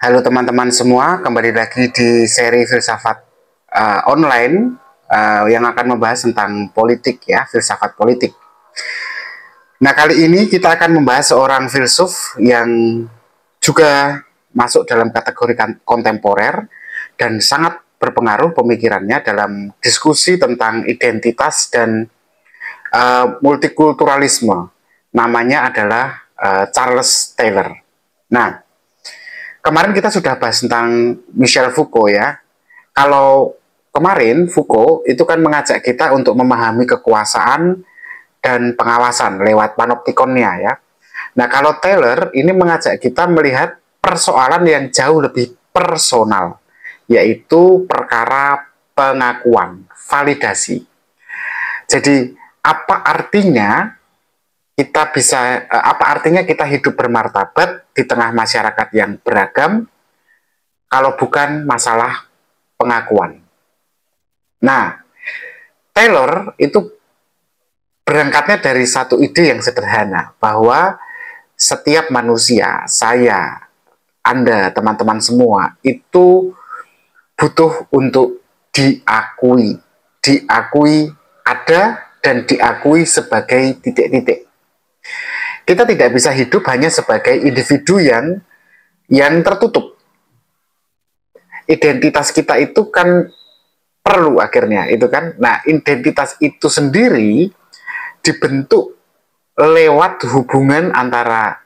Halo teman-teman semua, kembali lagi di seri filsafat online yang akan membahas tentang politik ya, filsafat politik. Nah, kali ini kita akan membahas seorang filsuf yang juga masuk dalam kategori kontemporer dan sangat berpengaruh pemikirannya dalam diskusi tentang identitas dan multikulturalisme. Namanya adalah Charles Taylor. Nah, kemarin kita sudah bahas tentang Michel Foucault ya. Kalau kemarin Foucault itu kan mengajak kita untuk memahami kekuasaan dan pengawasan lewat panoptikonnya ya. Nah, kalau Taylor ini mengajak kita melihat persoalan yang jauh lebih personal, yaitu perkara pengakuan, validasi. Jadi, apa artinya kita hidup bermartabat di tengah masyarakat yang beragam kalau bukan masalah pengakuan. Nah, Taylor itu berangkatnya dari satu ide yang sederhana, bahwa setiap manusia, saya, Anda, teman-teman semua, itu butuh untuk diakui. Diakui ada dan diakui sebagai titik-titik. Kita tidak bisa hidup hanya sebagai individu yang tertutup. Identitas kita itu kan perlu akhirnya, itu kan. Nah, identitas itu sendiri dibentuk lewat hubungan antara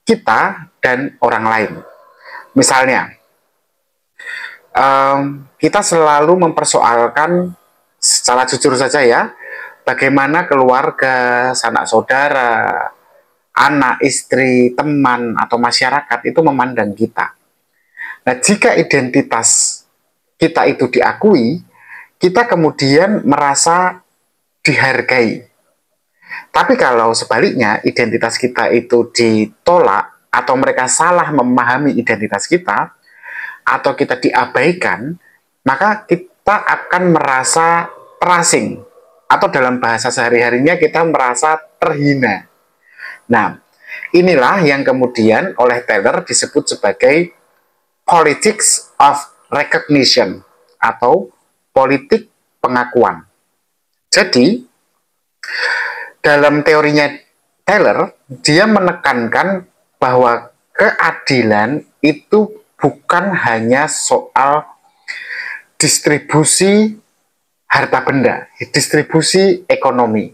kita dan orang lain. Misalnya, kita selalu mempersoalkan secara jujur saja ya, bagaimana keluarga, sanak saudara, anak, istri, teman, atau masyarakat itu memandang kita. Nah, jika identitas kita itu diakui, kita kemudian merasa dihargai. Tapi kalau sebaliknya, identitas kita itu ditolak, atau mereka salah memahami identitas kita, atau kita diabaikan, maka kita akan merasa terasing, atau dalam bahasa sehari-harinya kita merasa terhina. Nah, inilah yang kemudian oleh Taylor disebut sebagai politics of recognition, atau politik pengakuan. Jadi, dalam teorinya Taylor, dia menekankan bahwa keadilan itu bukan hanya soal distribusi harta benda, distribusi ekonomi,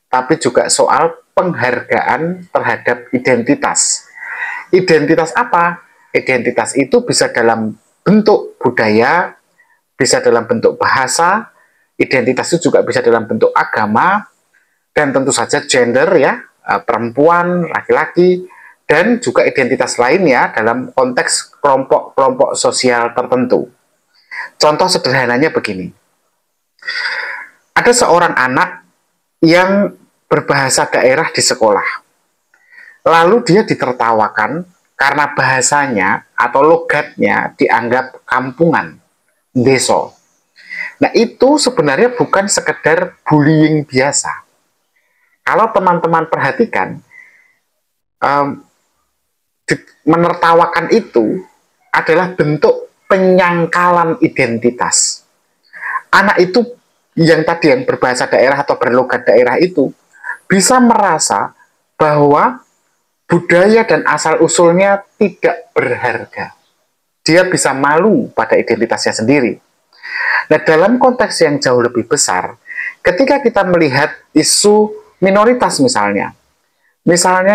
tapi juga soal penghargaan terhadap identitas. Identitas apa? Identitas itu bisa dalam bentuk budaya, bisa dalam bentuk bahasa, identitas itu juga bisa dalam bentuk agama, dan tentu saja gender ya, perempuan, laki-laki, dan juga identitas lainnya dalam konteks kelompok-kelompok sosial tertentu. Contoh sederhananya begini. Ada seorang anak yang berbahasa daerah di sekolah. Lalu dia ditertawakan karena bahasanya atau logatnya dianggap kampungan, deso. Nah, itu sebenarnya bukan sekedar bullying biasa. Kalau teman-teman perhatikan, menertawakan itu adalah bentuk penyangkalan identitas. Anak itu yang tadi yang berbahasa daerah atau berlogat daerah itu bisa merasa bahwa budaya dan asal-usulnya tidak berharga. Dia bisa malu pada identitasnya sendiri. Nah, dalam konteks yang jauh lebih besar, ketika kita melihat isu minoritas misalnya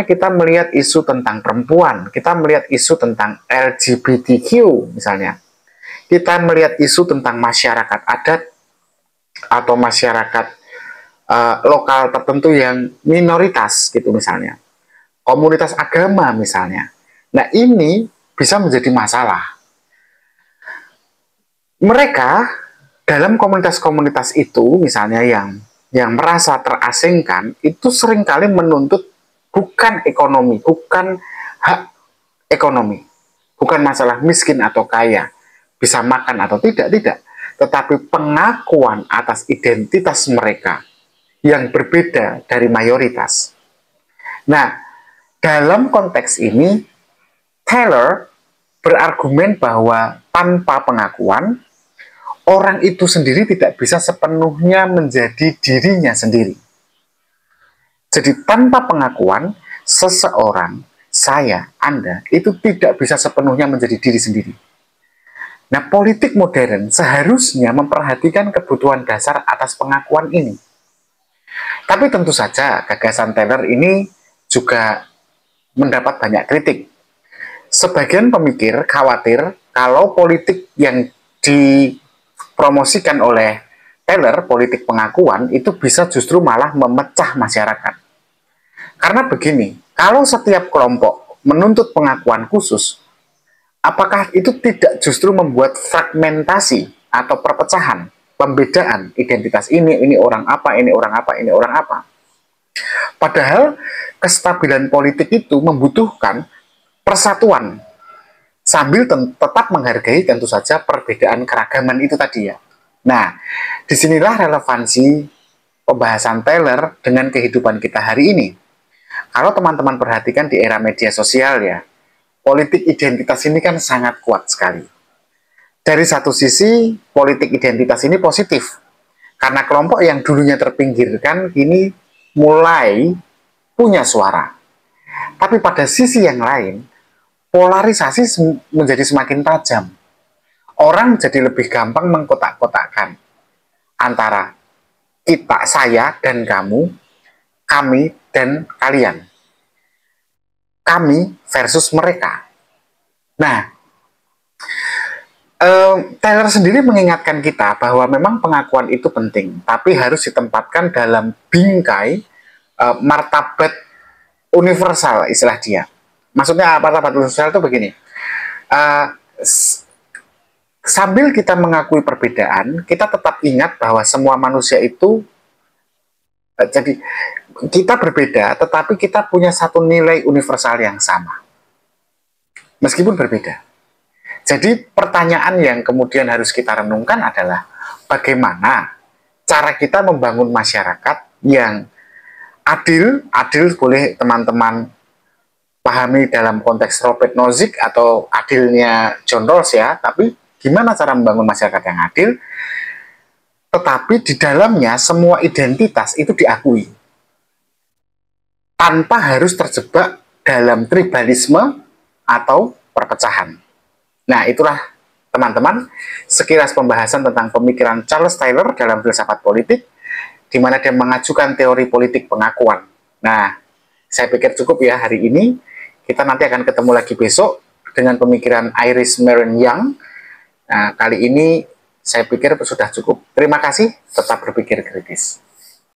kita melihat isu tentang perempuan, kita melihat isu tentang LGBTQ misalnya, kita melihat isu tentang masyarakat adat atau masyarakat lokal tertentu yang minoritas gitu misalnya, komunitas agama misalnya. Nah, ini bisa menjadi masalah. Mereka dalam komunitas-komunitas itu misalnya yang merasa terasingkan itu seringkali menuntut bukan ekonomi, bukan hak ekonomi, bukan masalah miskin atau kaya, bisa makan atau tidak, tetapi pengakuan atas identitas mereka yang berbeda dari mayoritas. Nah, dalam konteks ini, Taylor berargumen bahwa tanpa pengakuan, orang itu sendiri tidak bisa sepenuhnya menjadi dirinya sendiri. Jadi tanpa pengakuan, seseorang, saya, Anda, itu tidak bisa sepenuhnya menjadi diri sendiri. Nah, politik modern seharusnya memperhatikan kebutuhan dasar atas pengakuan ini. Tapi tentu saja gagasan Taylor ini juga mendapat banyak kritik. Sebagian pemikir khawatir kalau politik yang dipromosikan oleh Taylor, politik pengakuan, itu bisa justru malah memecah masyarakat. Karena begini, kalau setiap kelompok menuntut pengakuan khusus, apakah itu tidak justru membuat fragmentasi atau perpecahan, pembedaan identitas ini orang apa, ini orang apa, ini orang apa. Padahal kestabilan politik itu membutuhkan persatuan, sambil tetap menghargai tentu saja perbedaan keragaman itu tadi ya. Nah, disinilah relevansi pembahasan Taylor dengan kehidupan kita hari ini. Kalau teman-teman perhatikan di era media sosial ya, politik identitas ini kan sangat kuat sekali. Dari satu sisi, politik identitas ini positif, karena kelompok yang dulunya terpinggirkan kini mulai punya suara. Tapi pada sisi yang lain, polarisasi menjadi semakin tajam. Orang jadi lebih gampang mengkotak-kotakkan antara kita, saya, dan kamu, kami, dan kalian. Kami versus mereka. Nah, Taylor sendiri mengingatkan kita bahwa memang pengakuan itu penting, tapi harus ditempatkan dalam bingkai martabat universal, istilah dia. Maksudnya martabat universal itu begini, sambil kita mengakui perbedaan, kita tetap ingat bahwa semua manusia itu jadi kita berbeda, tetapi kita punya satu nilai universal yang sama, meskipun berbeda. Jadi pertanyaan yang kemudian harus kita renungkan adalah bagaimana cara kita membangun masyarakat yang adil boleh teman-teman pahami dalam konteks Robert Nozick atau adilnya John Rawls ya, tapi gimana cara membangun masyarakat yang adil, tetapi di dalamnya semua identitas itu diakui, tanpa harus terjebak dalam tribalisme atau perpecahan. Nah, itulah teman-teman sekilas pembahasan tentang pemikiran Charles Taylor dalam filsafat politik, di mana dia mengajukan teori politik pengakuan. Nah, saya pikir cukup ya hari ini. Kita nanti akan ketemu lagi besok dengan pemikiran Iris Marion Young. Nah, kali ini saya pikir sudah cukup. Terima kasih, tetap berpikir kritis.